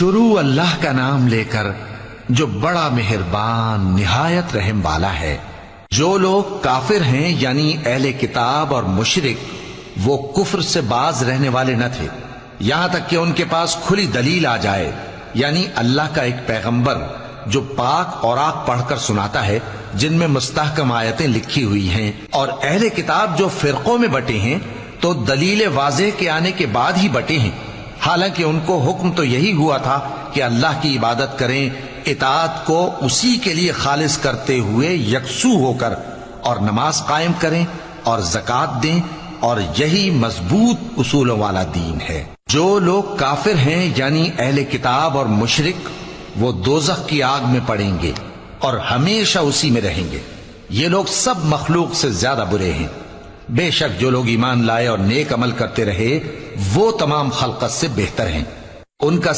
शुरू अल्लाह का नाम लेकर जो बड़ा मेहरबान निहायत रहम वाला है। जो लोग काफिर हैं यानी अहले किताब और मुशरिक, वो कुफ्र से बाज रहने वाले न थे यहां तक कि उनके पास खुली दलील आ जाए, यानी अल्लाह का एक पैगंबर जो पाक और आक पढ़कर सुनाता है जिनमें मुस्तहकम आयतें लिखी हुई हैं। और अहले किताब जो फिरकों में बटे हैं तो दलील वाज़ेह के आने के बाद ही बटे हैं। हालांकि उनको हुक्म तो यही हुआ था कि अल्लाह की इबादत करें, इताअत को उसी के लिए खालिस करते हुए यकसू होकर, और नमाज कायम करें और ज़कात दें, और यही मजबूत उसूलों वाला दीन है। जो लोग काफिर हैं यानी अहले किताब और मुशरिक, वो दोज़ख की आग में पड़ेंगे और हमेशा उसी में रहेंगे। ये लोग सब मखलूक से ज्यादा बुरे हैं। बेशक जो लोग ईमान लाए और नेक अमल करते रहे वो तमाम खल्क़त से बेहतर हैं। उनका